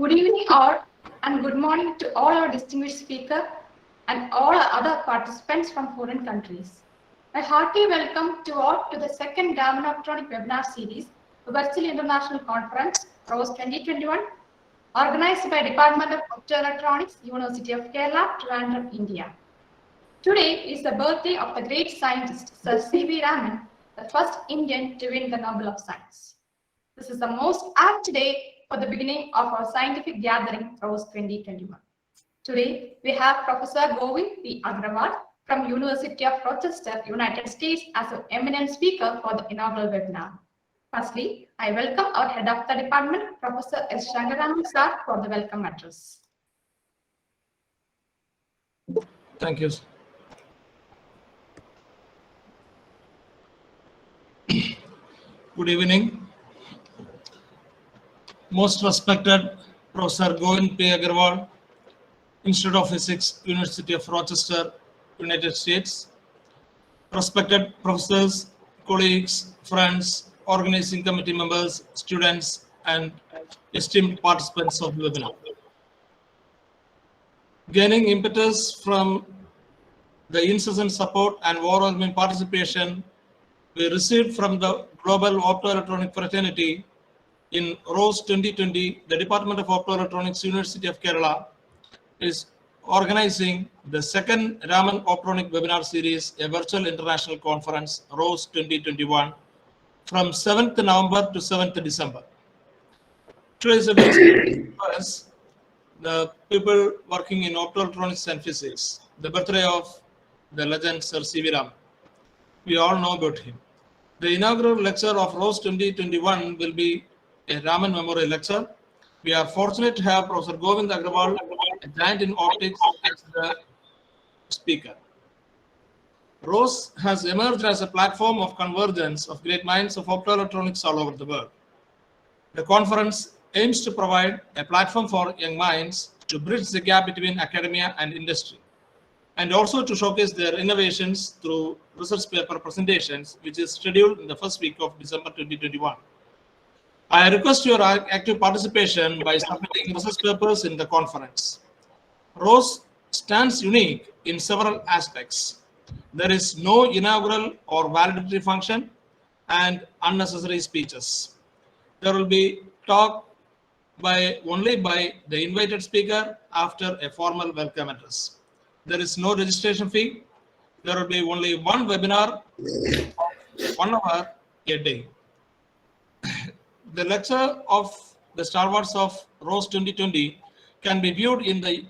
Good evening all and good morning to all our distinguished speakers and all other participants from foreign countries. A hearty welcome to all to the second Raman Electronic webinar series, the Virtual International Conference, ROSE 2021, organized by Department of Optoelectronics, University of Kerala, Trivandrum, India. Today is the birthday of the great scientist, Sir C.V. Raman, the first Indian to win the Nobel of Science. This is the most apt day for the beginning of our scientific gathering, ROSE 2021. Today, we have Professor Govind P. Agrawal from University of Rochester, United States as an eminent speaker for the inaugural webinar. Firstly, I welcome our head of the department, Professor S.Sankararaman sir, for the welcome address. Thank you. Good evening. Most respected Professor Govind P. Agrawal, Institute of Physics, University of Rochester, United States. Respected professors, colleagues, friends, organizing committee members, students, and esteemed participants of the webinar. Gaining impetus from the incessant support and overwhelming participation we received from the global optoelectronic fraternity in ROSE 2020, the Department of Optoelectronics, University of Kerala is organizing the second Raman Optronic webinar series, a virtual international conference, ROSE 2021, from 7th November to 7th December. Today's event is the people working in optoelectronics and physics, the birthday of the legend Sir C.V. Raman. We all know about him. The inaugural lecture of ROSE 2021 will be a Raman Memorial lecture. We are fortunate to have Professor Govind Agrawal, a giant in optics, as the speaker. ROSE has emerged as a platform of convergence of great minds of optoelectronics all over the world. The conference aims to provide a platform for young minds to bridge the gap between academia and industry, and also to showcase their innovations through research paper presentations, which is scheduled in the first week of December 2021. I request your active participation by submitting research papers in the conference. ROSE stands unique in several aspects. There is no inaugural or validatory function and unnecessary speeches. There will be talk only by the invited speaker after a formal welcome address. There is no registration fee. There will be only one webinar, 1 hour a day. The lecture of the stalwarts of ROSE 2020 can be viewed in the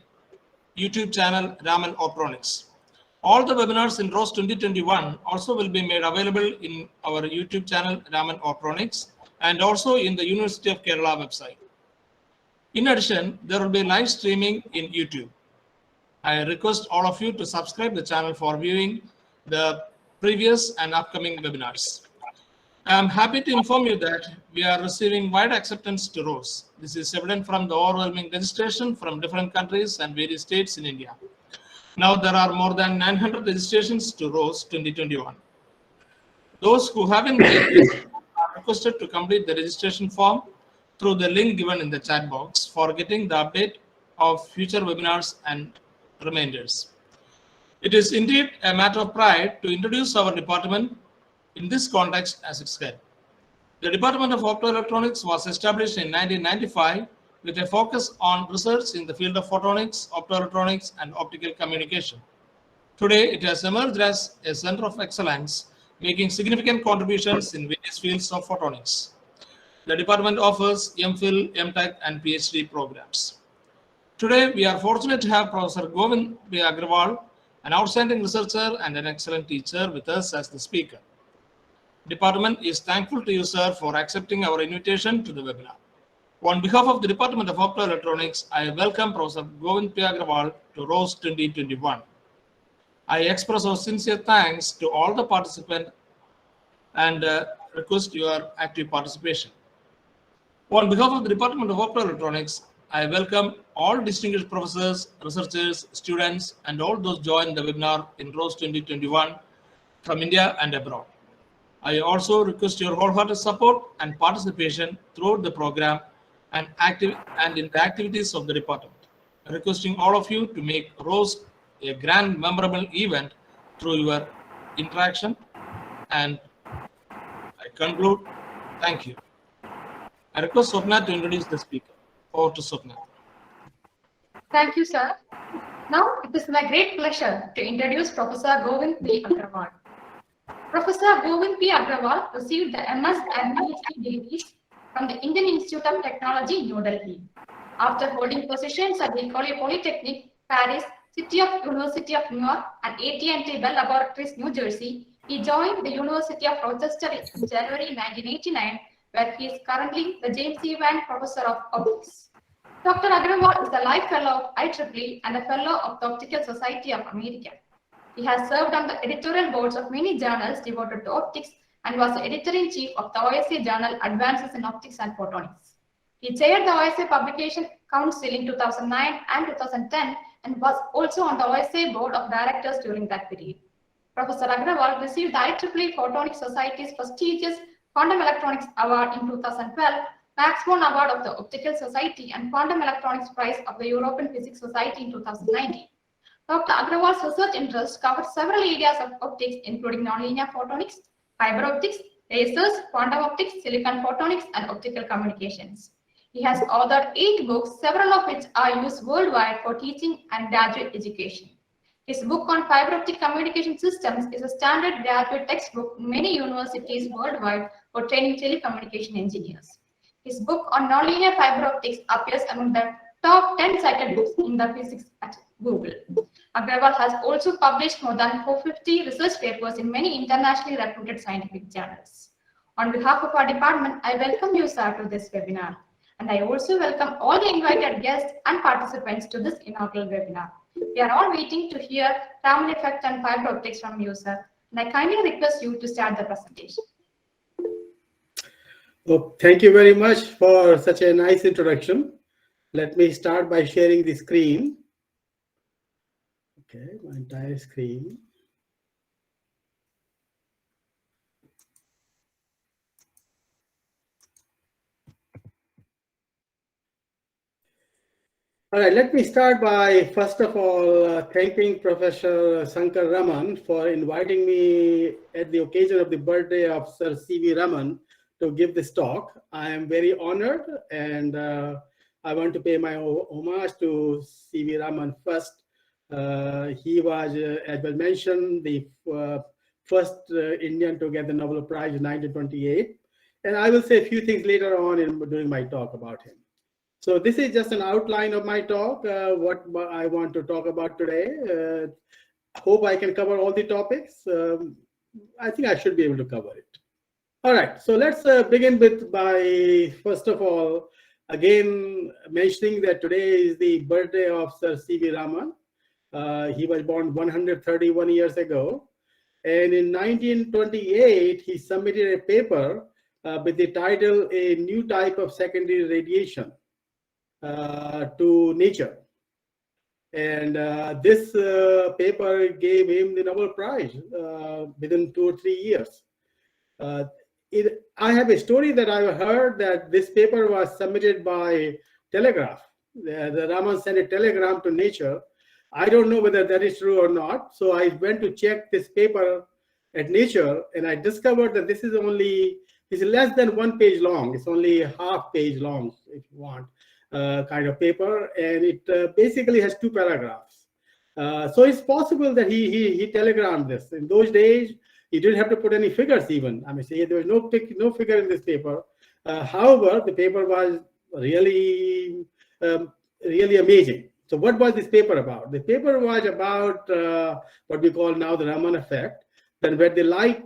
YouTube channel Raman Optronics. All the webinars in ROSE 2021 also will be made available in our YouTube channel Raman Optronics and also in the University of Kerala website. In addition, there will be live streaming in YouTube. I request all of you to subscribe the channel for viewing the previous and upcoming webinars. I am happy to inform you that we are receiving wide acceptance to ROSE. This is evident from the overwhelming registration from different countries and various states in India. Now there are more than 900 registrations to ROSE 2021. Those who haven't registered are requested to complete the registration form through the link given in the chat box for getting the update of future webinars and reminders. It is indeed a matter of pride to introduce our department in this context as its head. The Department of Optoelectronics was established in 1995 with a focus on research in the field of photonics, optoelectronics, and optical communication. Today, it has emerged as a center of excellence, making significant contributions in various fields of photonics. The department offers MPhil, MTech, and PhD programs. Today, we are fortunate to have Professor Govind P. Agrawal, an outstanding researcher and an excellent teacher, with us as the speaker. Department is thankful to you, sir, for accepting our invitation to the webinar. On behalf of the Department of Optoelectronics, I welcome Professor Govind P. Agrawal to ROSE 2021. I express our sincere thanks to all the participants and request your active participation. On behalf of the Department of Optoelectronics, I welcome all distinguished professors, researchers, students, and all those joined the webinar in ROSE 2021 from India and abroad. I also request your wholehearted support and participation throughout the program and in the activities of the department. Requesting all of you to make ROSE a grand memorable event through your interaction, and I conclude. Thank you. I request Swapna to introduce the speaker. Over to Swapna. Thank you, sir. Now, it is my great pleasure to introduce Professor Govind P. Agrawal. Professor Govind P. Agrawal received the MS and PhD degrees from the Indian Institute of Technology, New Delhi. After holding positions at the École Polytechnique, Paris, City of University of New York, and AT&T Bell Laboratories, New Jersey, he joined the University of Rochester in January 1989, where he is currently the James E. Wyant Professor of Optics. Dr. Agrawal is a Life Fellow of IEEE and a Fellow of the Optical Society of America. He has served on the editorial boards of many journals devoted to optics and was the editor-in-chief of the OSA journal Advances in Optics and Photonics. He chaired the OSA Publication Council in 2009 and 2010 and was also on the OSA Board of Directors during that period. Professor Agrawal received the IEEE Photonics Society's prestigious Quantum Electronics Award in 2012, Max Born Award of the Optical Society, and Quantum Electronics Prize of the European Physics Society in 2019. Dr. Agrawal's research interests covered several areas of optics, including nonlinear photonics, fiber optics, lasers, quantum optics, silicon photonics, and optical communications. He has authored 8 books, several of which are used worldwide for teaching and graduate education. His book on fiber optic communication systems is a standard graduate textbook in many universities worldwide for training telecommunication engineers. His book on nonlinear fiber optics appears among the top 10 cited books in the physics at Google. Agrawal has also published more than 450 research papers in many internationally reputed scientific journals. On behalf of our department, I welcome you, sir, to this webinar. And I also welcome all the invited guests and participants to this inaugural webinar. We are all waiting to hear Raman effect and fiber optics from you, sir. And I kindly request you to start the presentation. Oh, thank you very much for such a nice introduction. Let me start by sharing the screen. Okay, my entire screen. All right, let me start by, first of all, thanking Prof.S.Sankararaman for inviting me at the occasion of the birthday of Sir C.V. Raman to give this talk. I am very honored, and I want to pay my homage to C.V. Raman first. He was, as was mentioned, the first Indian to get the Nobel Prize in 1928. And I will say a few things later on during my talk about him. So this is just an outline of my talk, what I want to talk about today. Hope I can cover all the topics. I think I should be able to cover it. All right, so let's begin by, first of all, again, mentioning that today is the birthday of Sir C.V. Raman. He was born 131 years ago. And in 1928, he submitted a paper with the title, A New Type of Secondary Radiation to Nature. And this paper gave him the Nobel Prize within 2 or 3 years. I have a story that I heard that this paper was submitted by telegraph. The Raman sent a telegram to Nature. I don't know whether that is true or not. So I went to check this paper at Nature, and I discovered that this is less than 1 page long. It's only a half page long, if you want, kind of paper, and it basically has 2 paragraphs. So it's possible that he telegrammed this. In those days, he didn't have to put any figures even. I mean, say there was no figure in this paper. However, the paper was really amazing. So what was this paper about? The paper was about what we call now the Raman effect. Then where the light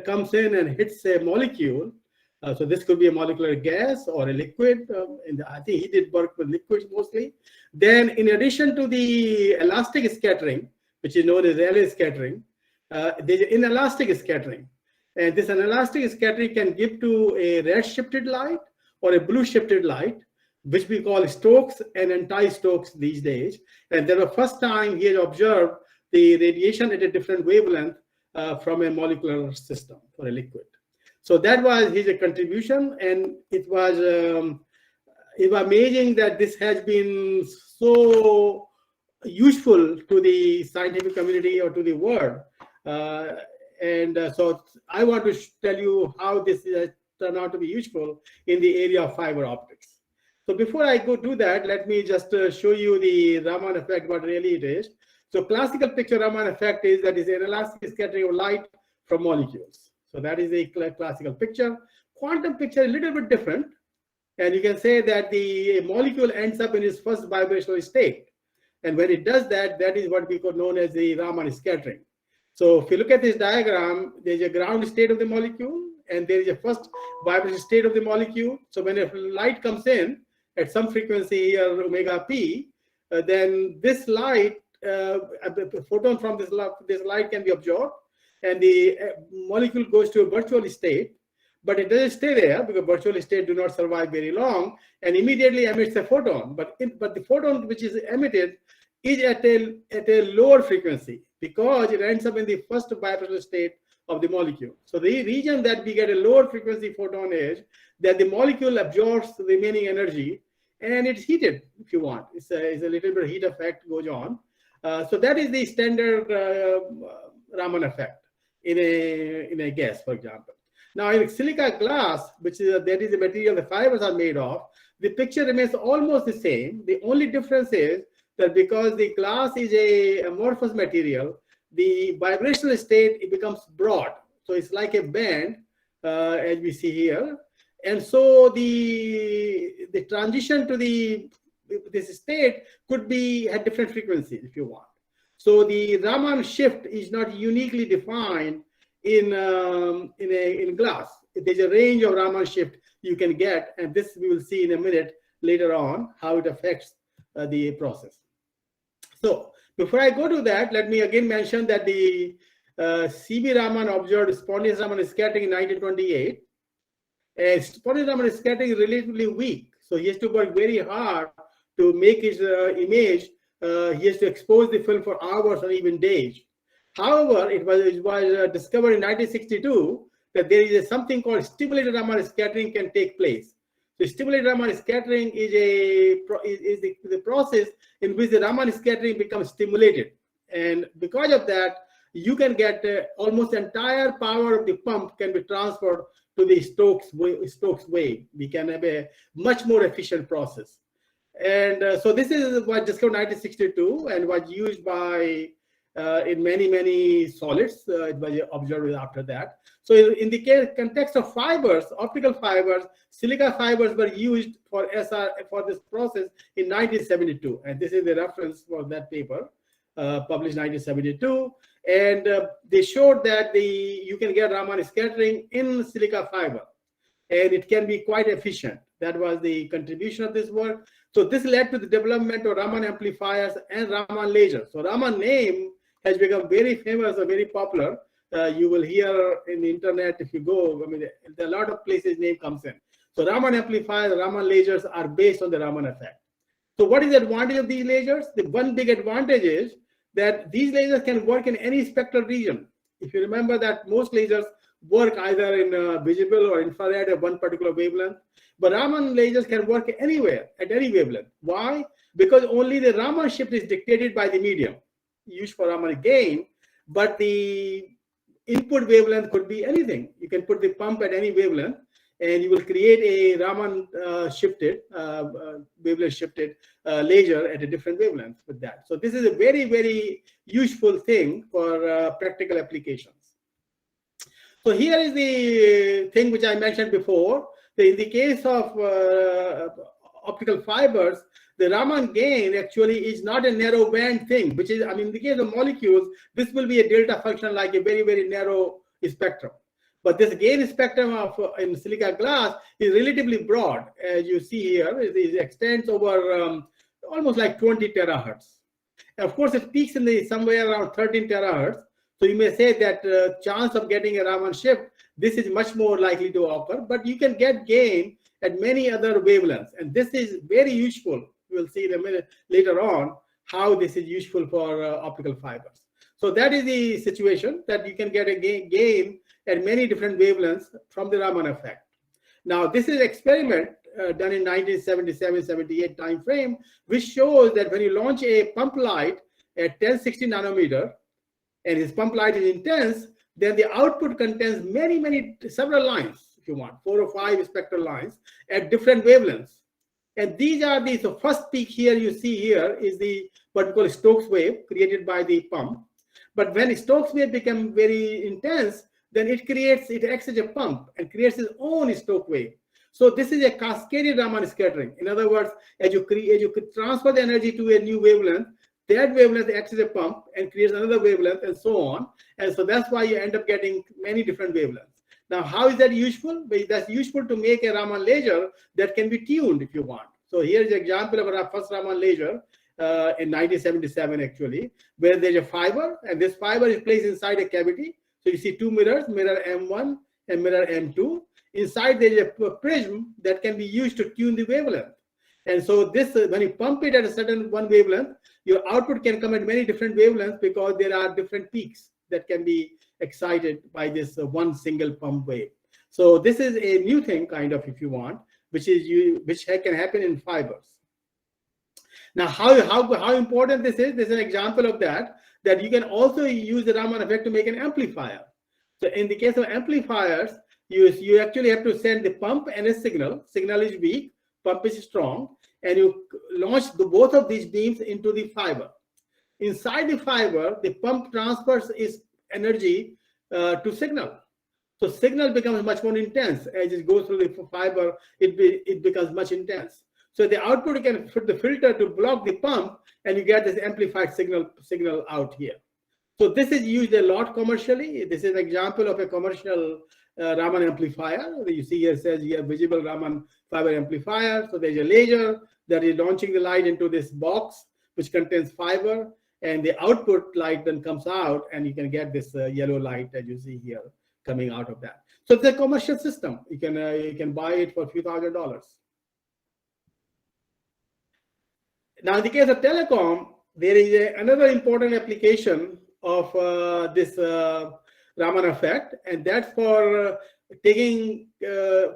comes in and hits a molecule, so this could be a molecular gas or a liquid. I think he did work with liquids mostly. Then in addition to the elastic scattering, which is known as Rayleigh scattering, there's inelastic scattering. And this inelastic scattering can give to a red shifted light or a blue shifted light, which we call Stokes and anti-Stokes these days. And that was the first time he had observed the radiation at a different wavelength from a molecular system or a liquid. So that was his contribution, and it was it's amazing that this has been so useful to the scientific community or to the world. So I want to tell you how this has turned out to be useful in the area of fiber optics. So before I go do that, let me just show you the Raman effect, what really it is. So classical picture Raman effect is that is an elastic scattering of light from molecules. So that is a classical picture. Quantum picture is a little bit different. And you can say that the molecule ends up in its first vibrational state. And when it does that, that is what we could known as the Raman scattering. So if you look at this diagram, there's a ground state of the molecule, and there is a first vibrational state of the molecule. So when a light comes in at some frequency here, omega p, then this light, a photon from this light can be absorbed, and the molecule goes to a virtual state. But it doesn't stay there because virtual states do not survive very long, and immediately emits a photon. But the photon which is emitted is at a lower frequency because it ends up in the first vibrational state of the molecule. So the region that we get a lower frequency photon is that the molecule absorbs the remaining energy and it's heated, if you want. It's a little bit of heat effect goes on. So that is the standard Raman effect in a gas, for example. Now in silica glass, which is that is the material the fibers are made of, the picture remains almost the same. The only difference is that because the glass is a amorphous material, the vibrational state, it becomes broad. So it's like a band, as we see here. And so the transition to this state could be at different frequencies if you want. So the Raman shift is not uniquely defined in glass. There's a range of Raman shift you can get, and this we will see in a minute later on how it affects the process. So before I go to that, let me again mention that the C.B. Raman observed spontaneous Raman scattering in 1928. And spontaneous Raman scattering is relatively weak, so he has to work very hard to make his image. He has to expose the film for hours or even days. However, it was discovered in 1962 that there is something called stimulated Raman scattering can take place. So stimulated Raman scattering is the process in which the Raman scattering becomes stimulated. And because of that, you can get almost the entire power of the pump can be transferred to the Stokes wave. We can have a much more efficient process. And so this is what discovered in 1962 and was used by in many solids. It was observed after that. So in the context of fibers, optical fibers, silica fibers were used for this process in 1972, and this is the reference for that paper published in 1972. And they showed that you can get Raman scattering in silica fiber, and it can be quite efficient. That was the contribution of this work. So this led to the development of Raman amplifiers and Raman lasers. So Raman name has become very famous or very popular. You will hear in the internet if you go. I mean, there are a lot of places name comes in. So Raman amplifiers, Raman lasers are based on the Raman effect. So what is the advantage of these lasers? The one big advantage is that these lasers can work in any spectral region. If you remember that most lasers work either in visible or infrared at one particular wavelength, but Raman lasers can work anywhere at any wavelength. Why? Because only the Raman shift is dictated by the medium used for Raman gain, but the input wavelength could be anything. You can put the pump at any wavelength, and you will create a Raman wavelength shifted laser at a different wavelength with that. So this is a very useful thing for practical applications. So here is the thing which I mentioned before. In the case of optical fibers, the Raman gain actually is not a narrow band thing, which is, I mean, in the case of molecules, this will be a delta function like a very narrow spectrum. But this gain spectrum in silica glass is relatively broad. As you see here, it extends over almost like 20 terahertz. And of course, it peaks in somewhere around 13 terahertz. So you may say that chance of getting a Raman shift, this is much more likely to occur, but you can get gain at many other wavelengths. And this is very useful. We'll see in a minute later on how this is useful for optical fibers. So that is the situation, that you can get a gain at many different wavelengths from the Raman effect. Now, this is an experiment done in 1977-78 time frame, which shows that when you launch a pump light at 1060 nanometer, and this pump light is intense, then the output contains several lines, if you want, 4 or 5 spectral lines at different wavelengths. And these are the, so first peak here you see here is the what we call Stokes wave created by the pump. But when Stokes wave becomes very intense, then it acts as a pump and creates its own Stokes wave. So this is a cascaded Raman scattering. In other words, as you could transfer the energy to a new wavelength, that wavelength acts as a pump and creates another wavelength and so on. And so that's why you end up getting many different wavelengths. Now, how is that useful? That's useful to make a Raman laser that can be tuned if you want. So here's an example of our first Raman laser in 1977, actually, where there's a fiber, and this fiber is placed inside a cavity. So you see two mirrors, mirror M1 and mirror M2. Inside there is a prism that can be used to tune the wavelength. And so this, when you pump it at a certain one wavelength, your output can come at many different wavelengths because there are different peaks that can be excited by this one single pump wave. So this is a new thing, kind of, if you want, which can happen in fibers. Now, how important this is? This is an example of that you can also use the Raman effect to make an amplifier. So in the case of amplifiers, you actually have to send the pump and a signal. Signal is weak, pump is strong, and you launch both of these beams into the fiber. Inside the fiber, the pump transfers its energy to signal. So signal becomes much more intense. As it goes through the fiber, it becomes much intense. So the output, you can fit the filter to block the pump, and you get this amplified signal out here. So this is used a lot commercially. This is an example of a commercial Raman amplifier. You see here, it says you have visible Raman fiber amplifier. So there's a laser that is launching the light into this box, which contains fiber, and the output light then comes out, and you can get this yellow light that you see here coming out of that. So it's a commercial system. You can buy it for a few $1,000s. Now, in the case of telecom, there is another important application of this Raman effect, and that's for taking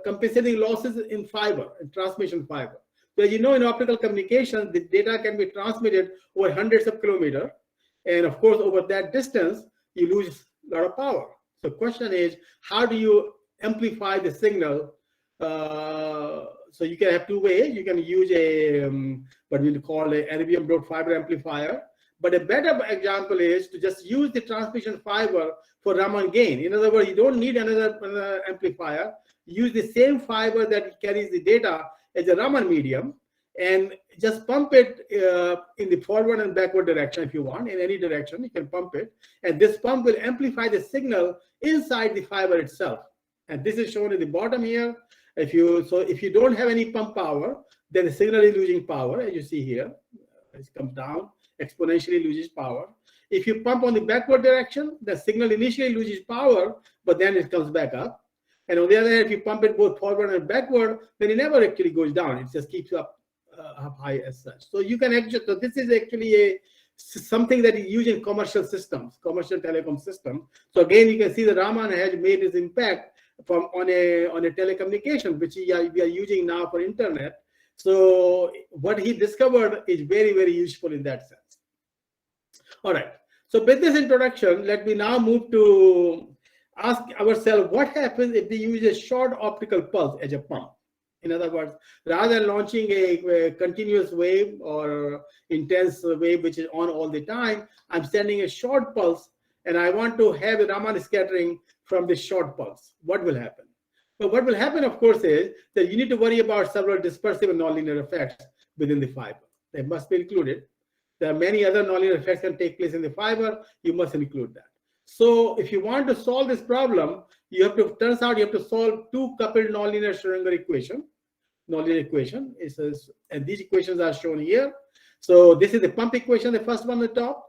compensating losses in fiber, in transmission fiber. So as you know, in optical communication, the data can be transmitted over hundreds of kilometers, and of course, over that distance, you lose a lot of power. So the question is, how do you amplify the signal? So you can have two ways. You can use a what we call a erbium broad fiber amplifier. But a better example is to just use the transmission fiber for Raman gain. In other words, you don't need another amplifier. Use the same fiber that carries the data as a Raman medium, and just pump it in the forward and backward direction if you want. In any direction, you can pump it. And this pump will amplify the signal inside the fiber itself. And this is shown at the bottom here. If you don't have any pump power, then the signal is losing power, as you see here. It comes down, exponentially loses power. If you pump on the backward direction, the signal initially loses power, but then it comes back up. And on the other hand, if you pump it both forward and backward, then it never actually goes down. It just keeps up high as such. So you can actually, so this is actually something that is used in commercial systems, commercial telecom systems. So again, you can see the Raman has made its impact on a telecommunication, which we are using now for internet. So what he discovered is very, very useful in that sense. All right. So with this introduction, let me now move to ask ourselves what happens if we use a short optical pulse as a pump. In other words, rather than launching a continuous wave or intense wave which is on all the time, I'm sending a short pulse, and I want to have a Raman scattering from this short pulse. What will happen? But what will happen, of course, is that you need to worry about several dispersive and nonlinear effects within the fiber. They must be included. There are many other nonlinear effects that can take place in the fiber. You must include that. So if you want to solve this problem, turns out you have to solve two coupled nonlinear Schrodinger equation. Nonlinear equation and these equations are shown here. So this is the pump equation, the first one on the top.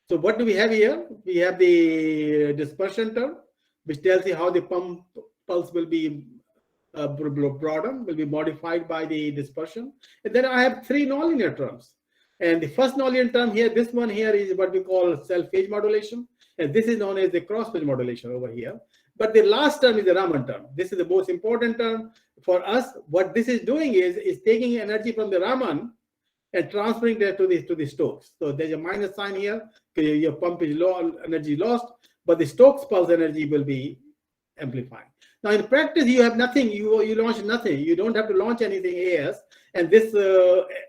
So what do we have here? We have the dispersion term, which tells you how the pump pulse will be broadened, will be modified by the dispersion. And then I have three nonlinear terms. And the first nonlinear term here, this one here is what we call self-phase modulation. And this is known as the cross-phase modulation over here. But the last term is the Raman term. This is the most important term for us. What this is doing is taking energy from the Raman and transferring that to the Stokes. So there's a minus sign here. Your pump is low, energy lost, but the Stokes pulse energy will be amplifying. Now in practice, you have nothing. You launch nothing. You don't have to launch anything AS, and this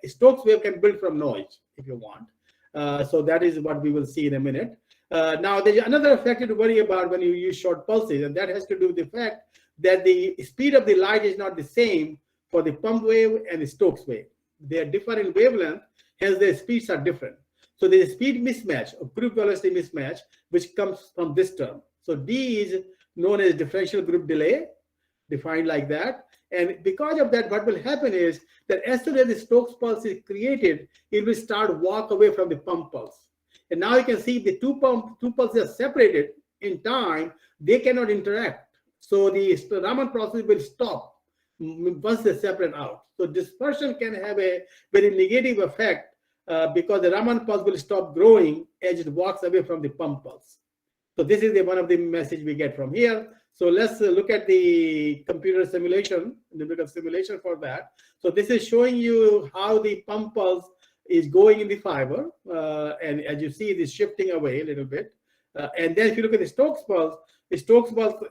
Stokes wave can build from noise if you want. So that is what we will see in a minute. Now there's another effect to worry about when you use short pulses, and that has to do with the fact that the speed of the light is not the same for the pump wave and the Stokes wave. They are different in wavelength, hence their speeds are different. So there is speed mismatch or group velocity mismatch, which comes from this term. So D is known as differential group delay, defined like that. And because of that, what will happen is that as soon as the Stokes pulse is created, it will start walk away from the pump pulse. And now you can see the two pulses are separated in time, they cannot interact. So the Raman process will stop once they separate out. So dispersion can have a very negative effect because the Raman pulse will stop growing as it walks away from the pump pulse. So this is one of the message we get from here. So let's look at the computer simulation, numerical simulation for that. So this is showing you how the pump pulse is going in the fiber. And as you see, it is shifting away a little bit. And then if you look at the Stokes pulse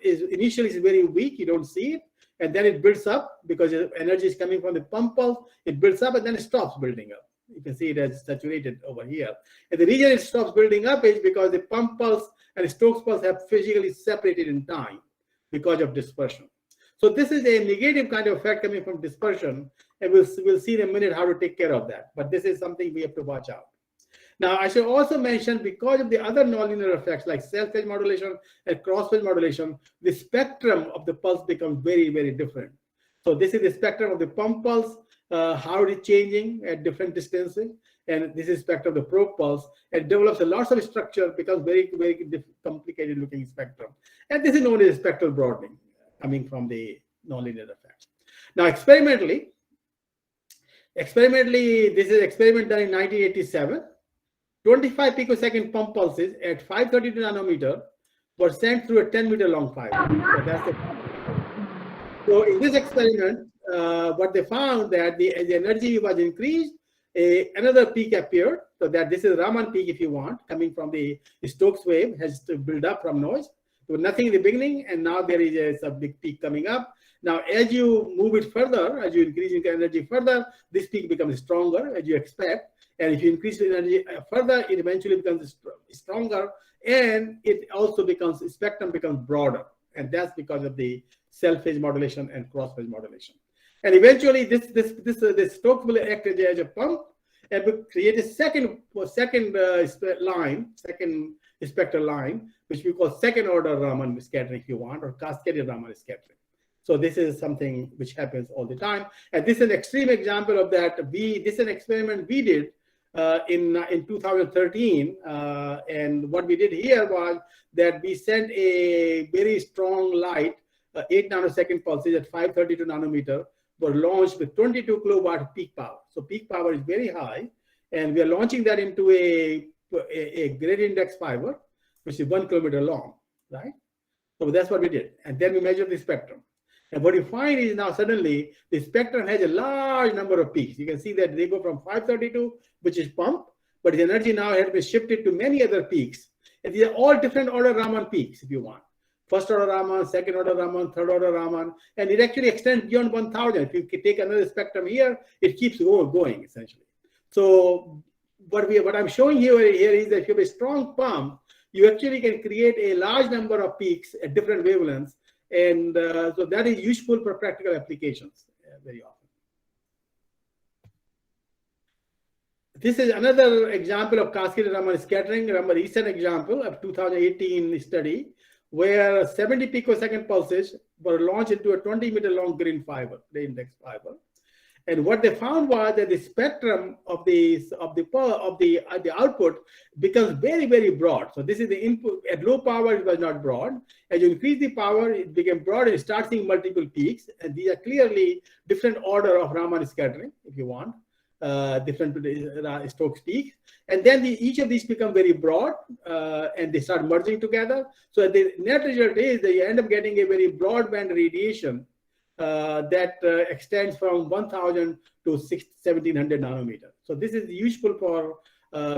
is initially very weak, you don't see it. And then it builds up because energy is coming from the pump pulse. It builds up and then it stops building up. You can see it as saturated over here. And the reason it stops building up is because the pump pulse and the Stokes pulse have physically separated in time because of dispersion. So this is a negative kind of effect coming from dispersion. And we'll see in a minute how to take care of that. But this is something we have to watch out. Now, I should also mention, because of the other nonlinear effects like self-phase modulation and cross-phase modulation, the spectrum of the pulse becomes very, very different. So this is the spectrum of the pump pulse, how it is changing at different distances. And this is spectrum of the probe pulse. It develops a lot of structure, becomes very, very complicated looking spectrum. And this is known as spectral broadening, coming from the nonlinear effects. Now, experimentally, this is an experiment done in 1987. 25 picosecond pump pulses at 532 nanometer were sent through a 10-meter long fiber. So that's it. So in this experiment, what they found that the energy was increased, another peak appeared. So that this is Raman peak, if you want, coming from the Stokes wave, has to build up from noise. There was nothing in the beginning, and now there is a big peak coming up. Now, as you move it further, as you increase energy further, this peak becomes stronger, as you expect. And if you increase the energy further, it eventually becomes stronger, and it also becomes, the spectrum becomes broader. And that's because of the self-phase modulation and cross-phase modulation. And eventually, this Stokes will act as a pump and will create a second spectral line, which we call second order Raman scattering, if you want, or cascaded Raman scattering. So this is something which happens all the time. And this is an extreme example of that. This is an experiment we did in 2013. And what we did here was that we sent a very strong light, 8 nanosecond pulses at 532 nanometer, were launched with 22 kilowatt peak power. So peak power is very high. And we are launching that into a grid index fiber, which is 1 kilometer long, right? So that's what we did. And then we measured the spectrum. And what you find is now suddenly the spectrum has a large number of peaks. You can see that they go from 532, which is pump, but the energy now has been shifted to many other peaks. And these are all different order Raman peaks, if you want. First order Raman, second order Raman, third order Raman, and it actually extends beyond 1000. If you take another spectrum here, it keeps going essentially. So what I'm showing here is that if you have a strong pump, you actually can create a large number of peaks at different wavelengths. And so that is useful for practical applications very often. This is another example of cascaded Raman scattering, a recent example of 2018 study, where 70 picosecond pulses were launched into a 20-meter long green index fiber. And what they found was that the spectrum of the output becomes very, very broad. So this is the input. At low power, it was not broad. As you increase the power, it became broad, and you start seeing multiple peaks. And these are clearly different order of Raman scattering, if you want. different Stokes peaks. And then each of these become very broad and they start merging together. So the net result is that you end up getting a very broadband radiation that extends from 1000 to 1700 nanometers. So this is useful for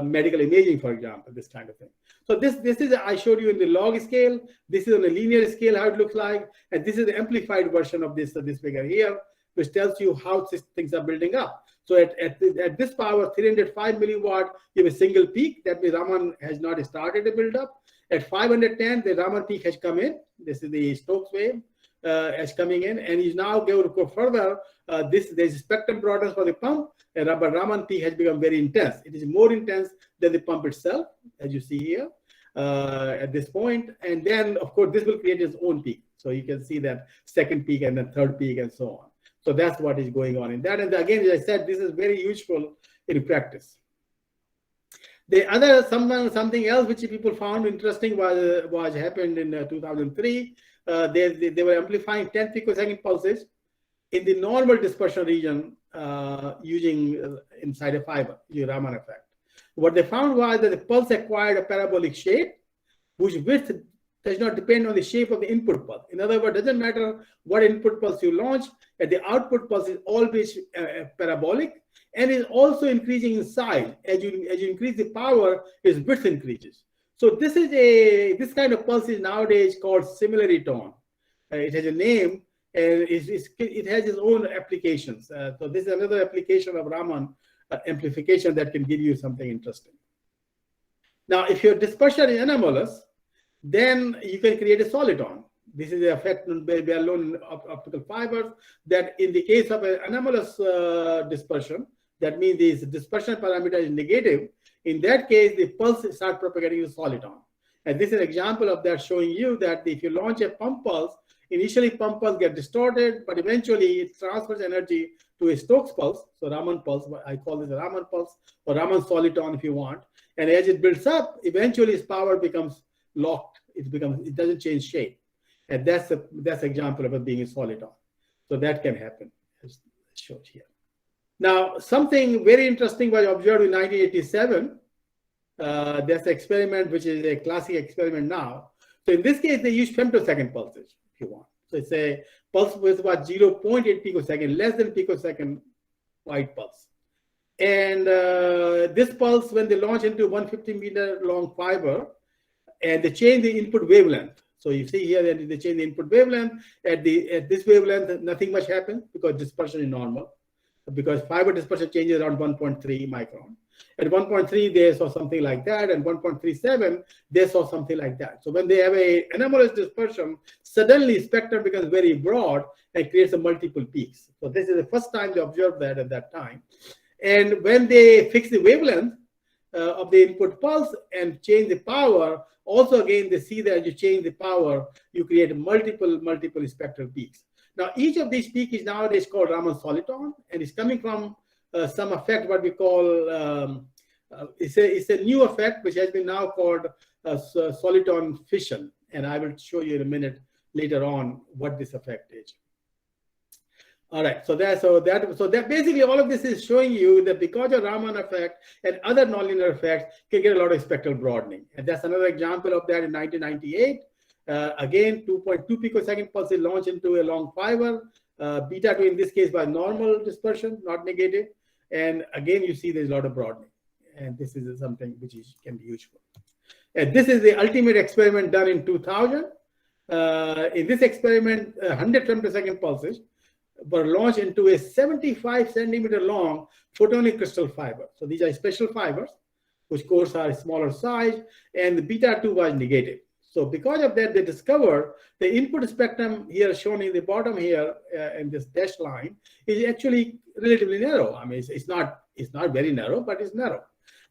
medical imaging, for example, this kind of thing. So this is, I showed you in the log scale. This is on a linear scale how it looks like. And this is the amplified version of this figure here, which tells you how things are building up. So at this power, 305 milliwatt, you have a single peak. That means Raman has not started to build up. At 510, the Raman peak has come in. This is the Stokes wave as coming in, and is now going to go further. There's spectrum broadness for the pump, and Raman peak has become very intense. It is more intense than the pump itself, as you see here at this point. And then, of course, this will create its own peak. So you can see that second peak and then third peak and so on. So that's what is going on in that. And again, as I said, this is very useful in practice. The other something else which people found interesting was happened in 2003. They were amplifying 10 picosecond pulses in the normal dispersion region using inside a fiber, using Raman effect. What they found was that the pulse acquired a parabolic shape, whose width does not depend on the shape of the input pulse. In other words, it doesn't matter what input pulse you launch, and the output pulse is always parabolic and is also increasing in size. As you increase the power, its width increases. So this kind of pulse is nowadays called similarity tone. It has a name, and it has its own applications. So this is another application of Raman amplification that can give you something interesting. Now, if your dispersion is anomalous, then you can create a soliton. This is the effect on well-known optical fibers, that in the case of an anomalous dispersion, that means the dispersion parameter is negative. In that case, the pulse starts propagating a soliton. And this is an example of that, showing you that if you launch a pump pulse, initially pump pulse get distorted, but eventually it transfers energy to a Stokes pulse. So Raman pulse, I call this a Raman pulse or Raman soliton if you want. And as it builds up, eventually its power becomes locked. It doesn't change shape. And that's an example of it being a soliton. So that can happen, as shown here. Now, something very interesting was observed in 1987. There's an experiment, which is a classic experiment now. So in this case, they use femtosecond pulses, if you want. So it's a pulse with about 0.8 picosecond, less than picosecond wide pulse. And this pulse, when they launch into 150-meter long fiber, and they change the input wavelength. So you see here that they change the input wavelength. At this wavelength, nothing much happens because dispersion is normal. Because fiber dispersion changes around 1.3 micron. At 1.3, they saw something like that, and 1.37, they saw something like that. So when they have an anomalous dispersion, suddenly spectrum becomes very broad and creates a multiple peaks. So this is the first time they observed that at that time. And when they fix the wavelength of the input pulse and change the power, also again, they see that as you change the power, you create multiple spectral peaks. Now, each of these peaks is nowadays called Raman soliton, and it's coming from some effect, what we call, it's a new effect, which has been now called soliton fission. And I will show you in a minute later on what this effect is. All right, so that basically all of this is showing you that because of Raman effect and other nonlinear effects can get a lot of spectral broadening. And that's another example of that in 1998. Again, 2.2 picosecond pulse is launched into a long fiber. Beta 2 in this case by normal dispersion, not negative. And again, you see there's a lot of broadening. And this is something which can be useful. And this is the ultimate experiment done in 2000. In this experiment, 100 femtosecond pulses were launched into a 75 centimeter long photonic crystal fiber. So these are special fibers, which course are smaller size, and the beta 2 was negative. So because of that, they discovered the input spectrum here shown in the bottom here in this dashed line is actually relatively narrow. I mean, it's not very narrow, but it's narrow.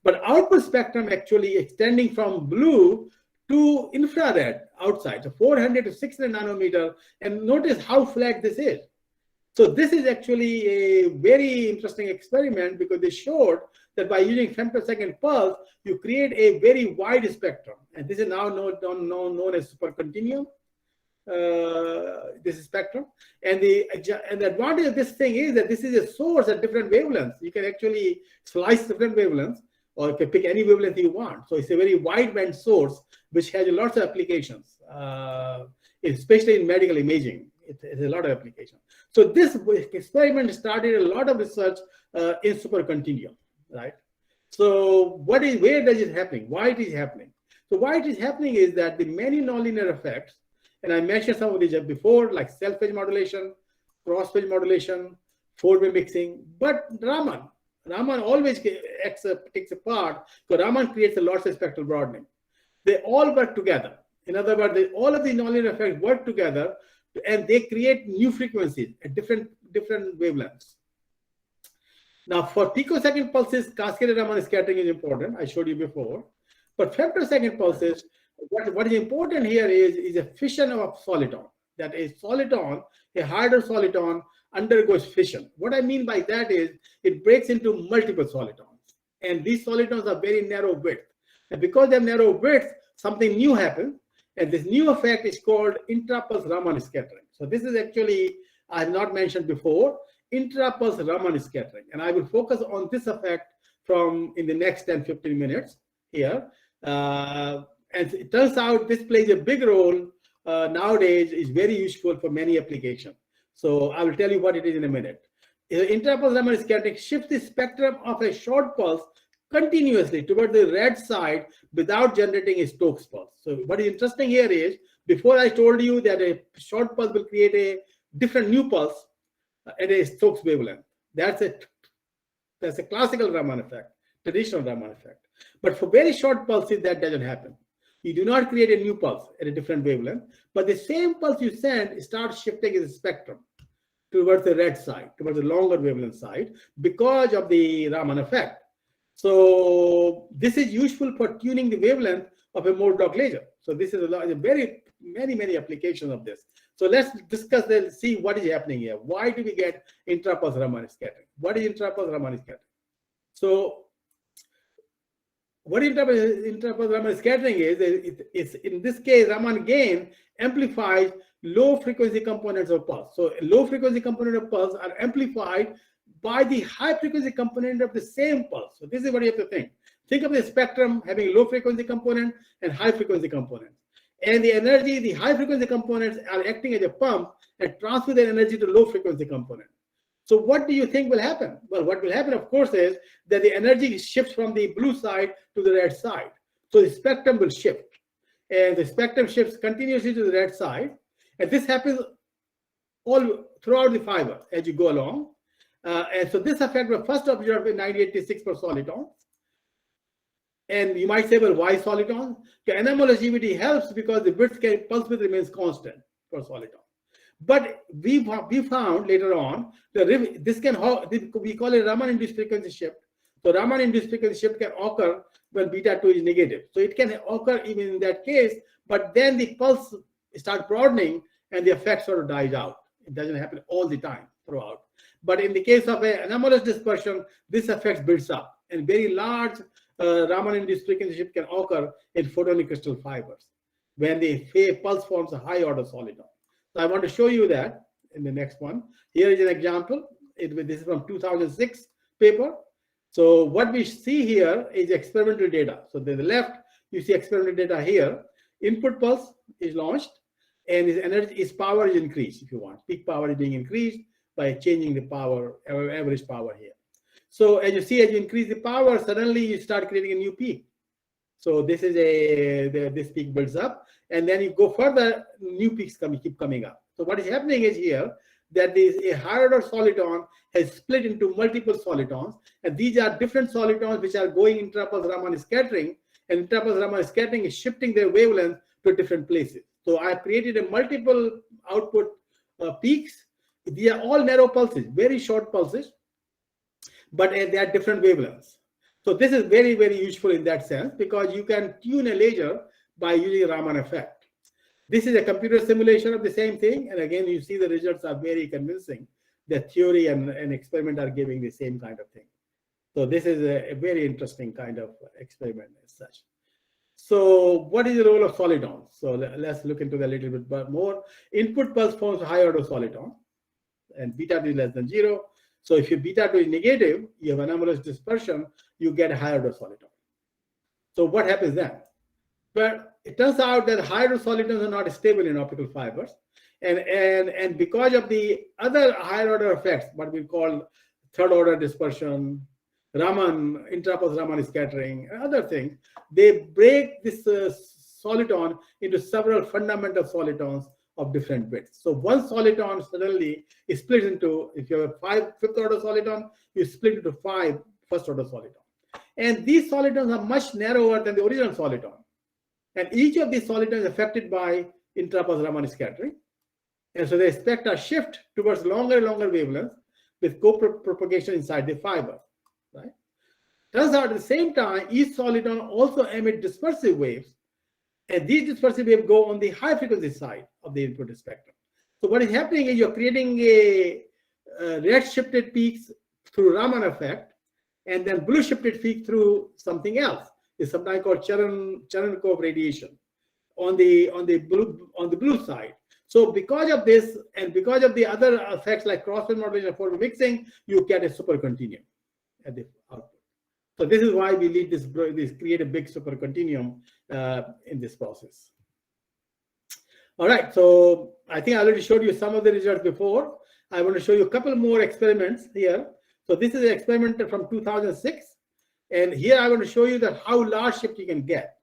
But output spectrum actually extending from blue to infrared outside, so 400 to 600 nanometer, and notice how flat this is. So this is actually a very interesting experiment because they showed that by using femtosecond pulse, you create a very wide spectrum. And this is now known as supercontinuum. this spectrum. And the advantage of this thing is that this is a source at different wavelengths. You can actually slice different wavelengths, or you can pick any wavelength you want. So it's a very wideband source, which has lots of applications, especially in medical imaging. It has a lot of applications. So this experiment started a lot of research in supercontinuum, right? So where does it happen? Why it is happening? So why it is happening is that the many nonlinear effects, and I mentioned some of these before, like self-phase modulation, cross-phase modulation, four-way mixing, but Raman always takes a part, so Raman creates a lots of spectral broadening. They all work together. In other words, all of the nonlinear effects work together, and they create new frequencies at different wavelengths. Now, for picosecond pulses, cascaded Raman scattering is important. I showed you before. But femtosecond pulses, what is important here is a fission of a soliton. That a soliton, a harder soliton, undergoes fission. What I mean by that is it breaks into multiple solitons. And these solitons are very narrow width. And because they have narrow width, something new happens. And this new effect is called Intrapulse Raman scattering. So this is actually, I have not mentioned before, Intrapulse Raman scattering. And I will focus on this effect in the next 10-15 minutes here. And it turns out this plays a big role nowadays, is very useful for many applications. So I will tell you what it is in a minute. Intrapulse Raman scattering shifts the spectrum of a short pulse continuously toward the red side without generating a Stokes pulse. So what is interesting here is, before I told you that a short pulse will create a different new pulse at a Stokes wavelength. That's a classical Raman effect, traditional Raman effect. But for very short pulses, that doesn't happen. You do not create a new pulse at a different wavelength, but the same pulse you send starts shifting in the spectrum towards the red side, towards the longer wavelength side, because of the Raman effect. So this is useful for tuning the wavelength of a Moore-Bloch laser. So this is many applications of this. So let's discuss see what is happening here. Why do we get intrapulse Raman scattering? What is intrapulse Raman scattering? So what intrapulse Raman scattering is, it's in this case, Raman gain amplifies low frequency components of pulse. So low frequency component of pulse are amplified by the high frequency component of the same pulse. So this is what you have to think. Think of the spectrum having low frequency component and high frequency component. And the energy, the high frequency components are acting as a pump and transfer their energy to low frequency component. So what do you think will happen? Well, what will happen, of course, is that the energy shifts from the blue side to the red side. So the spectrum will shift. And the spectrum shifts continuously to the red side. And this happens all throughout the fiber as you go along. And so this effect was first observed in 1986 for solitons. And you might say, well, why solitons? The anomalous GVT helps because the pulse width remains constant for solitons. But we found later on that we call it Raman-induced frequency shift. So Raman-induced frequency shift can occur when beta 2 is negative. So it can occur even in that case, but then the pulse starts broadening and the effect sort of dies out. It doesn't happen all the time throughout. But in the case of an anomalous dispersion, this effect builds up, and very large Raman-induced frequency shift can occur in photonic crystal fibers when the pulse forms a high order soliton. So I want to show you that in the next one. Here is an example. This is from 2006 paper. So what we see here is experimental data. So to the left, you see experimental data here. Input pulse is launched, and its power is increased, if you want. Peak power is being increased by changing the power, average power here. So as you increase the power, suddenly you start creating a new peak. So this is this peak builds up, and then you go further, new peaks keep coming up. So what is happening is here that a higher order soliton has split into multiple solitons, and these are different solitons which are going intrapulse Raman scattering, and intrapulse Raman scattering is shifting their wavelength to different places. So I have created a multiple output peaks. These are all narrow pulses, very short pulses, but they are different wavelengths. So this is very, very useful in that sense because you can tune a laser by using a Raman effect. This is a computer simulation of the same thing. And again, you see the results are very convincing. The theory and experiment are giving the same kind of thing. So this is a very interesting kind of experiment as such. So what is the role of solitons? So let's look into that a little bit more. Input pulse forms a high order soliton, and beta 2 is less than 0. So if your beta 2 is negative, you have anomalous dispersion, you get a high order soliton. So what happens then? But it turns out that high order solitons are not stable in optical fibers. And because of the other higher order effects, what we call third order dispersion, Raman, intrapulse Raman scattering, and other things, they break this soliton into several fundamental solitons of different widths. So one soliton suddenly is split into, if you have a fifth order soliton, you split into 5 first order solitons. And these solitons are much narrower than the original soliton. And each of these solitons is affected by intrapulse Raman scattering. And so they expect a shift towards longer and longer wavelengths with co-propagation inside the fiber. Right? Turns out at the same time, each soliton also emit dispersive waves, and these dispersive waves go on the high frequency side of the input spectrum. So what is happening is you're creating a red shifted peaks through Raman effect, and then blue shifted peak through something else. It's sometimes called Cherenkov radiation on the blue side. So because of this, and because of the other effects like crosswind modulation and forward mixing, you get a supercontinuum at the output. So this is why we lead this create a big supercontinuum in this process. All right, so I think I already showed you some of the results before. I want to show you a couple more experiments here. So this is an experiment from 2006, and here I want to show you that how large shift you can get.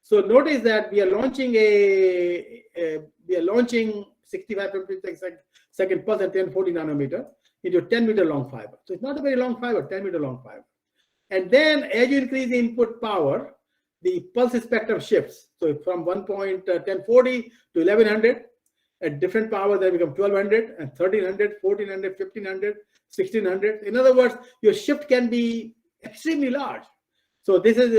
So notice that we are launching 65 second pulse at 1040 nanometer into 10 meter long fiber. So it's not a very long fiber, 10 meter long fiber. And then as you increase the input power, the pulse spectrum shifts. So from 1040 to 1100 at different power, then become 1200 and 1300, 1400, 1500, 1600. In other words, your shift can be extremely large. So this is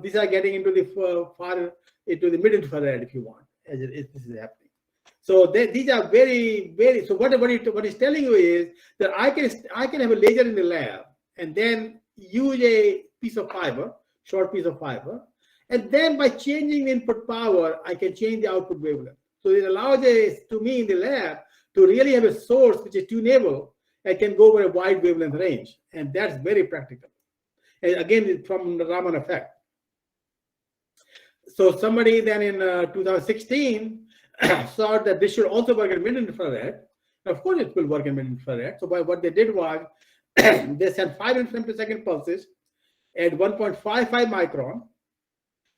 these are getting into the mid infrared if you want, as this is happening. So these are very, very. So what it's telling you is that I can have a laser in the lab and then use a piece of fiber, short piece of fiber, and then by changing the input power, I can change the output wavelength. So it allows to me in the lab to really have a source which is tunable and can go over a wide wavelength range, and that's very practical. And again, from the Raman effect. So somebody then in 2016 saw that this should also work in mid-infrared. Of course, it will work in mid-infrared. So what they did was they sent 5 infrared pulses at 1.55 micron,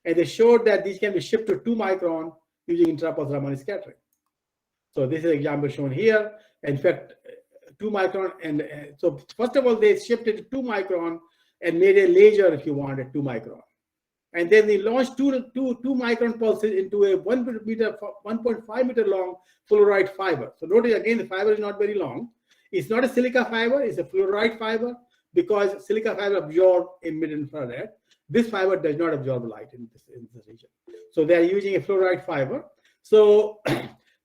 and they showed that these can be shifted to 2 micron using intrapulse Raman scattering. So this is an example shown here. In fact, 2 micron, and so first of all, they shifted to 2 micron and made a laser, if you want, at 2 micron. And then they launched two micron pulses into a 1.5 meter long fluoride fiber. So notice again, the fiber is not very long. It's not a silica fiber, it's a fluoride fiber, because silica fiber absorb in mid-infrared. This fiber does not absorb light in this region. So they are using a fluoride fiber. So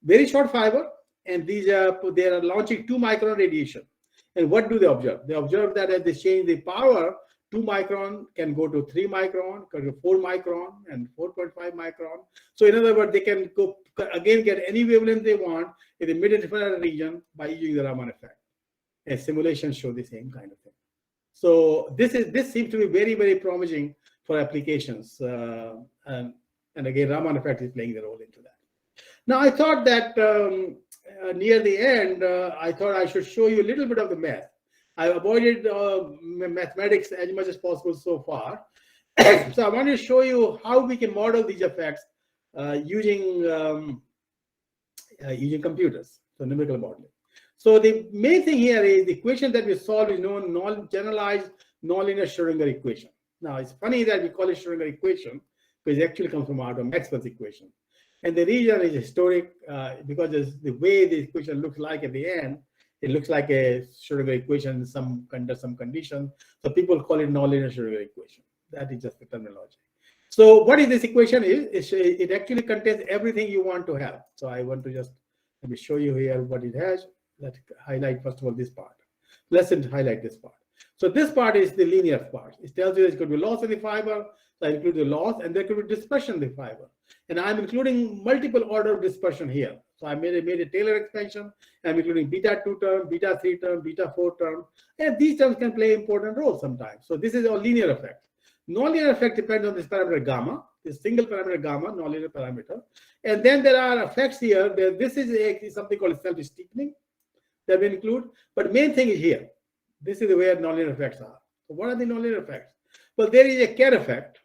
very short fiber, and they are launching 2 micron radiation. And what do they observe? They observe that as they change the power, 2 micron can go to 3 micron, go to 4 micron, and 4.5 micron. So in other words, they can go again get any wavelength they want in the mid-infrared region by using the Raman effect. And simulations show the same kind of thing. So this seems to be very, very promising for applications. And again, Raman effect is playing the role into that. Now I thought that near the end, I thought I should show you a little bit of the math. I avoided mathematics as much as possible so far. So I want to show you how we can model these effects using computers, so numerical modeling. So the main thing here is the equation that we solve is known generalized nonlinear Schrodinger equation. Now it's funny that we call it Schrodinger equation because it actually comes from out of Maxwell's equation. And the reason is historic because the way the equation looks like at the end, it looks like a Schrodinger equation under some conditions. So people call it nonlinear Schrodinger equation. That is just the terminology. So what is this equation is? It actually contains everything you want to have. So I want to just let me show you here what it has. Let's highlight first of all this part. Let's highlight this part. So this part is the linear part. It tells you there's going to be loss in the fiber. So I include the loss, and there could be dispersion in the fiber. And I'm including multiple order of dispersion here. So I made a Taylor expansion. I'm including beta 2 term, beta 3 term, beta 4 term. And these terms can play important roles sometimes. So this is a linear effect. Nonlinear effect depends on this parameter gamma, this single parameter gamma, nonlinear parameter. And then there are effects here. This is something called self-steepening that we include. But main thing is here. This is where nonlinear effects are. So what are the nonlinear effects? Well, there is a Kerr effect.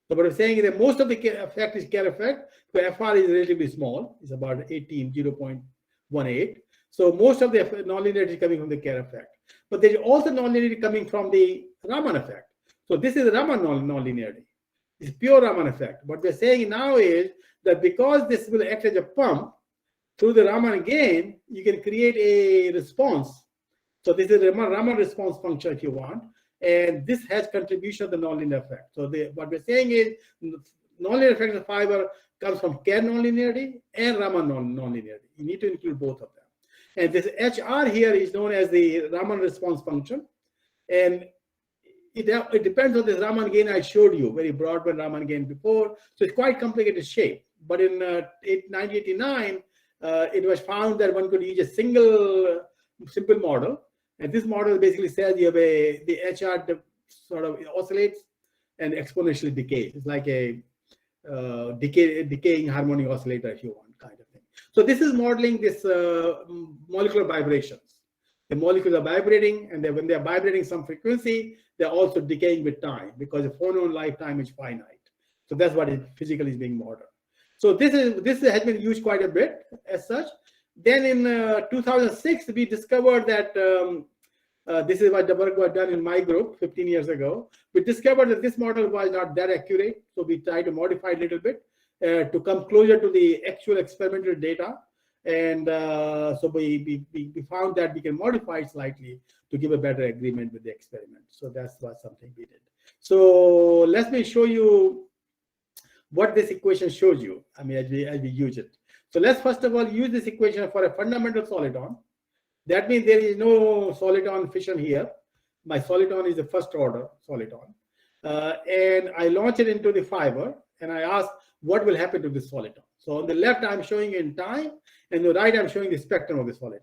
So what I'm saying is that most of the effect is Kerr effect. So FR is relatively small. It's about 18, 0.18. So most of the nonlinearity is coming from the Kerr effect. But there is also nonlinearity coming from the Raman effect. So this is the Raman nonlinearity. It's pure Raman effect. What we're saying now is that because this will act as a pump through the Raman gain, you can create a response. So this is the Raman response function if you want. And this has contribution to the nonlinear effect. So what we're saying is nonlinear effect of fiber comes from Kerr nonlinearity and Raman nonlinearity. You need to include both of them. And this HR here is known as the Raman response function. And it depends on this Raman gain I showed you, very broadband Raman gain before. So it's quite complicated shape. But in 1989, it was found that one could use a simple model. And this model basically says you have the HR sort of oscillates and exponentially decays. It's like a decaying harmonic oscillator, if you want, kind of thing. So this is modeling this molecular vibrations. The molecules are vibrating, and when they're vibrating some frequency, they're also decaying with time because the phonon lifetime is finite. So that's what physically is being modeled. So this has been used quite a bit as such. Then in 2006, we discovered that this is what the work was done in my group 15 years ago. We discovered that this model was not that accurate. So we tried to modify it a little bit to come closer to the actual experimental data. And so we found that we can modify it slightly to give a better agreement with the experiment. So that's something we did. So let me show you what this equation shows you. I mean, as we use it. So let's first of all use this equation for a fundamental soliton. That means there is no soliton fission here. My soliton is the first order soliton. And I launch it into the fiber and I ask what will happen to this soliton. So on the left, I'm showing in time, and on the right, I'm showing the spectrum of the soliton.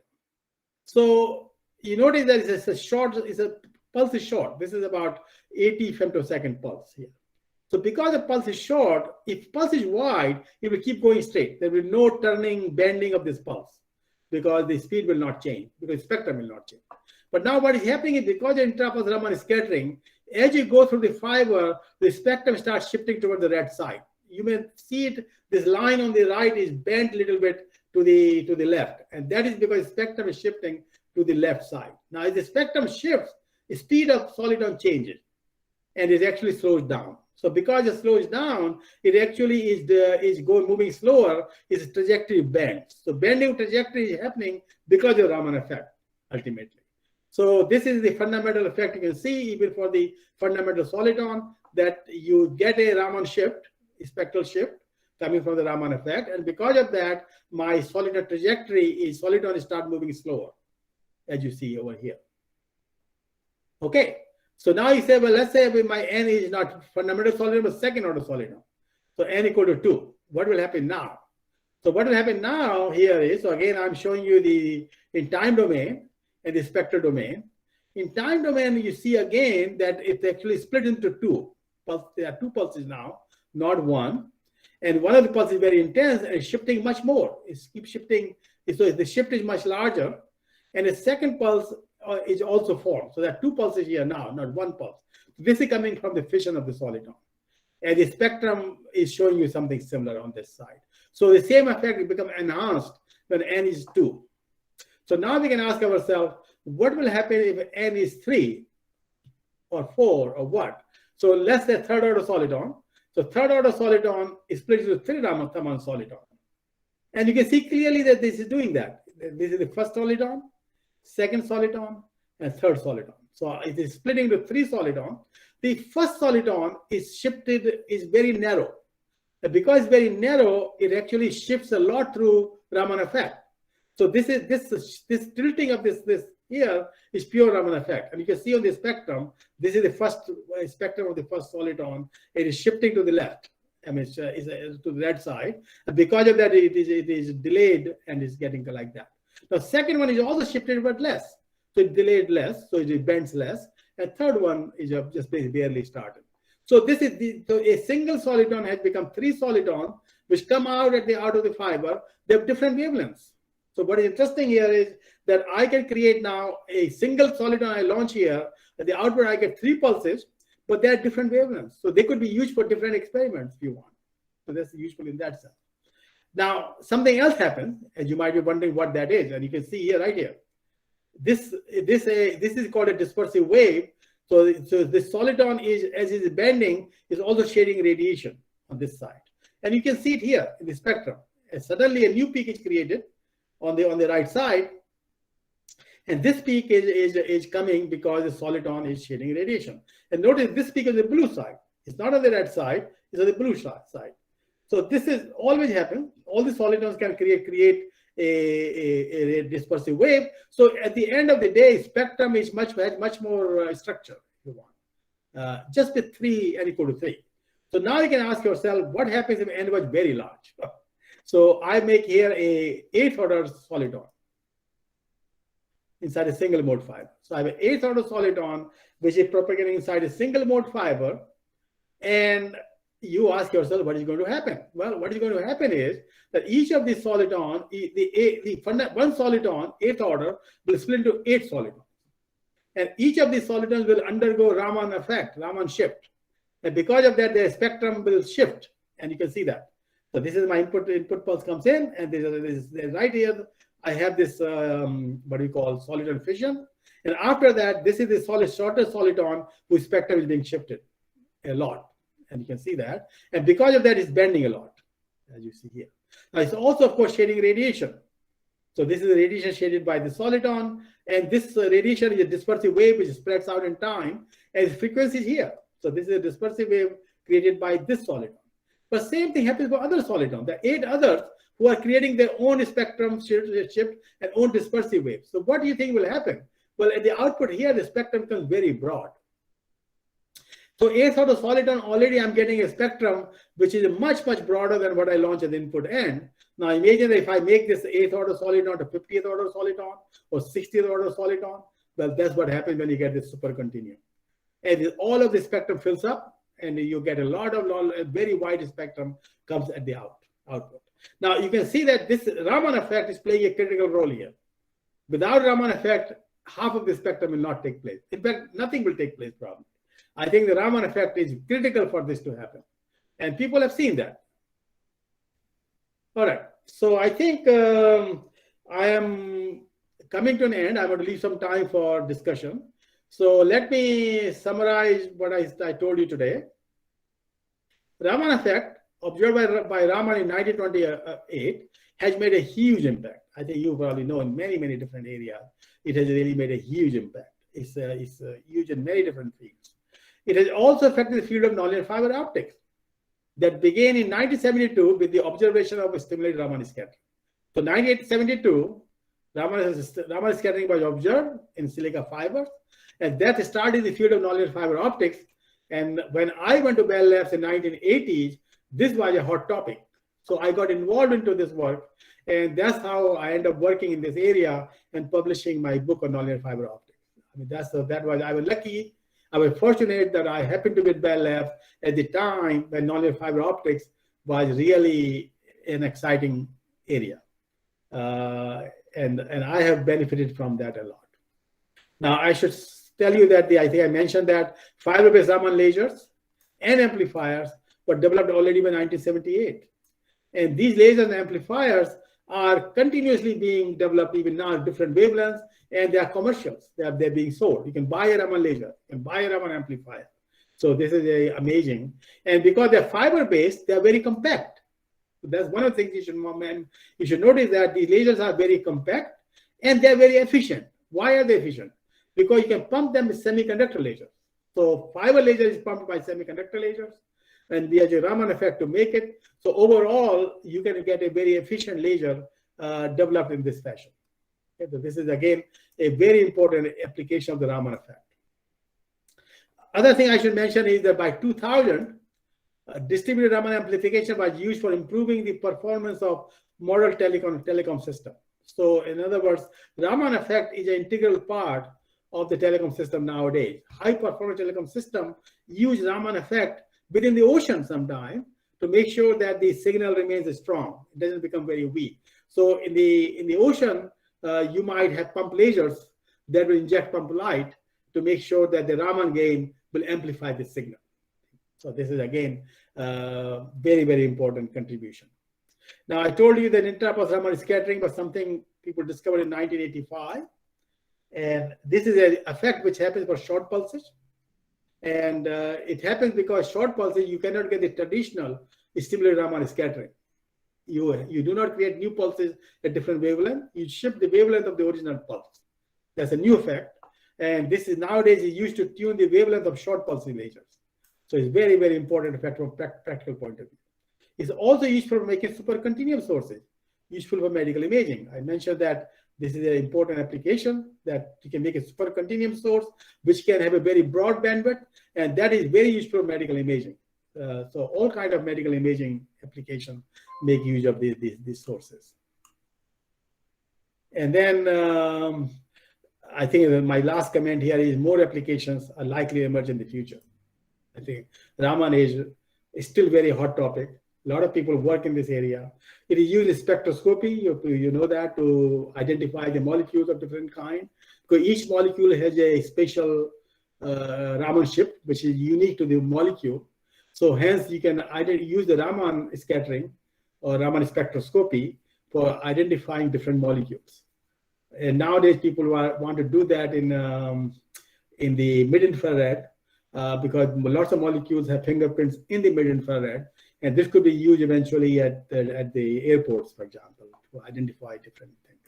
So you notice that a pulse is short. This is about 80 femtosecond pulse here. So because the pulse is short, if pulse is wide, it will keep going straight. There will be no turning, bending of this pulse because the speed will not change, because the spectrum will not change. But now what is happening is because the Intrapulse Raman is scattering, as you go through the fiber, the spectrum starts shifting toward the red side. You may see it, this line on the right is bent a little bit to the left. And that is because the spectrum is shifting to the left side. Now, as the spectrum shifts, the speed of soliton changes and it actually slows down. So because it slows down, it actually is moving slower, its trajectory bends. So bending trajectory is happening because of Raman effect, ultimately. So this is the fundamental effect you can see even for the fundamental soliton, that you get a Raman shift, a spectral shift coming from the Raman effect. And because of that, my soliton trajectory soliton start moving slower, as you see over here. Okay. So now you say, well, let's say my n is not fundamental soliton, but second order soliton. So n equal to 2. What will happen now? So what will happen now here is, so again, I'm showing you in time domain and the spectral domain. In time domain, you see again that it's actually split into two. There are two pulses now, not one. And one of the pulses is very intense and it's shifting much more. It keeps shifting. So the shift is much larger. And the second pulse is also formed. So there are two pulses here now, not one pulse. This is coming from the fission of the soliton. And the spectrum is showing you something similar on this side. So the same effect will become enhanced when n is 2. So now we can ask ourselves, what will happen if n is 3 or 4 or what? So let's say third order soliton. So third order soliton is split into 3 Raman soliton. And you can see clearly that this is doing that. This is the first soliton, second soliton, and third soliton. So it is splitting to 3 soliton. The first soliton is very narrow. And because it's very narrow, it actually shifts a lot through Raman effect. So this tilting of this here is pure Raman effect. And you can see on the spectrum, this is the first spectrum of the first soliton. It is shifting to the left. I mean, it's to the right side. And because of that, it is delayed and is getting like that. The second one is also shifted, but less. So it delayed less, so it bends less. And third one is just barely started. So this is so a single soliton has become 3 solitons, which come out of the fiber. They have different wavelengths. So what is interesting here is that I can create now a single soliton I launch here. At the output, I get 3 pulses, but they are different wavelengths. So they could be used for different experiments if you want. So that's useful in that sense. Now, something else happens, and you might be wondering what that is. And you can see here, right here. This is called a dispersive wave. So the soliton is, as it is bending, is also shedding radiation on this side. And you can see it here in the spectrum. And suddenly a new peak is created on the right side. And this peak is coming because the soliton is shedding radiation. And notice this peak is the blue side. It's not on the red side, it's on the blue side. So this is always happen. All the solitons can create a dispersive wave. So at the end of the day, spectrum is much more structure, if you want. Just with 3 n equal to 3. So now you can ask yourself, what happens if n was very large? So I make here a 8th order soliton inside a single mode fiber. So I have an 8th order soliton which is propagating inside a single mode fiber. And you ask yourself, what is going to happen? Well, what is going to happen is that each of these soliton, one soliton, 8th order, will split into 8 solitons. And each of these solitons will undergo Raman effect, Raman shift. And because of that, the spectrum will shift. And you can see that. So this is my input pulse comes in, and there's right here, I have this, what we call soliton fission. And after that, this is the shorter soliton whose spectrum is being shifted a lot. And you can see that. And because of that, it's bending a lot, as you see here. Now, it's also, of course, shedding radiation. So this is the radiation shaded by the soliton. And this radiation is a dispersive wave which spreads out in time. And the frequency is here. So this is a dispersive wave created by this soliton. But same thing happens for other solitons. There are 8 others who are creating their own spectrum shift and own dispersive waves. So what do you think will happen? Well, at the output here, the spectrum becomes very broad. So 8th order soliton, already I'm getting a spectrum which is much broader than what I launch at the input end. Now imagine if I make this 8th order soliton to 50th order soliton or 60th order soliton. Well, that's what happens when you get this supercontinuum. And all of the spectrum fills up, and you get a very wide spectrum comes at the output. Now you can see that this Raman effect is playing a critical role here. Without Raman effect, half of the spectrum will not take place. In fact, nothing will take place probably. I think the Raman effect is critical for this to happen. And people have seen that. All right. So I think I am coming to an end. I'm going to leave some time for discussion. So let me summarize what I told you today. Raman effect, observed by Raman in 1928, has made a huge impact. I think you probably know in many different areas, it has really made a huge impact. It's huge in many different fields. It has also affected the field of nonlinear fiber optics that began in 1972 with the observation of stimulated Raman scattering. So 1972, Raman scattering was observed in silica fibers, and that started the field of nonlinear fiber optics. And when I went to Bell Labs in 1980s, this was a hot topic. So I got involved into this work, and that's how I ended up working in this area and publishing my book on nonlinear fiber optics. I mean, I was lucky. I was fortunate that I happened to be at Bell Labs at the time when nonlinear fiber optics was really an exciting area. And I have benefited from that a lot. Now, I should tell you that I think I mentioned that fiber-based Raman lasers and amplifiers were developed already by 1978. And these lasers and amplifiers are continuously being developed even now at different wavelengths, and they are commercials. They're being sold. You can buy a Raman laser, you can buy a Raman amplifier. So this is amazing. And because they're fiber-based, they're very compact. So that's one of the things you should notice, that these lasers are very compact and they're very efficient. Why are they efficient? Because you can pump them with semiconductor lasers. So fiber laser is pumped by semiconductor lasers, and there's a Raman effect to make it. So overall, you can get a very efficient laser developed in this fashion. Okay, so this is again a very important application of the Raman effect. Other thing I should mention is that by 2000, distributed Raman amplification was used for improving the performance of model telecom system. So in other words, Raman effect is an integral part of the telecom system nowadays. High performance telecom system use Raman effect within the ocean sometime to make sure that the signal remains strong. It doesn't become very weak. So in the ocean, you might have pump lasers that will inject pump light to make sure that the Raman gain will amplify the signal. So this is again very, very important contribution. Now I told you that Intrapulse Raman scattering was something people discovered in 1985. And this is an effect which happens for short pulses. And it happens because short pulses, you cannot get the traditional stimulated Raman scattering. You do not create new pulses at different wavelength. You shift the wavelength of the original pulse. That's a new effect. And this is nowadays is used to tune the wavelength of short pulse lasers. So it's very, very important effect from practical point of view. It's also useful for making supercontinuum sources, useful for medical imaging. I mentioned that this is an important application that you can make a supercontinuum source, which can have a very broad bandwidth, and that is very useful for medical imaging. So all kind of medical imaging application make use of these sources. And then I think that my last comment here is more applications are likely to emerge in the future. I think Raman is still very hot topic. A lot of people work in this area. It is used in spectroscopy, you know that, to identify the molecules of different kind. Because each molecule has a special Raman shift, which is unique to the molecule. So hence you can either use the Raman scattering or Raman spectroscopy for identifying different molecules. And nowadays people want to do that in the mid-infrared because lots of molecules have fingerprints in the mid-infrared. And this could be used eventually at the airports, for example, to identify different things.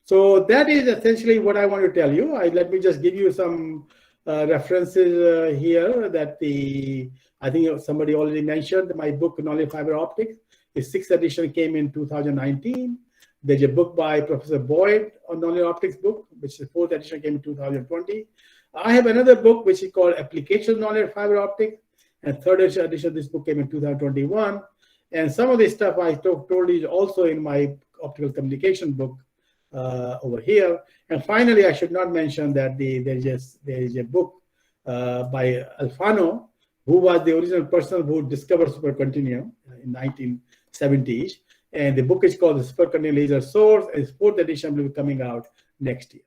So that is essentially what I want to tell you. Let me just give you some references here that I think somebody already mentioned. My book, Nonlinear Fiber Optics, the 6th edition came in 2019. There's a book by Professor Boyd on Nonlinear Optics book, which the 4th edition came in 2020. I have another book which is called Applications of Nonlinear Fiber Optics. And 3rd edition of this book came in 2021. And some of this stuff I told you is also in my optical communication book over here. And finally, I should not mention that there is a book by Alfano, who was the original person who discovered supercontinuum in 1970s. And the book is called The Supercontinuum Laser Source, and its 4th edition will be coming out next year.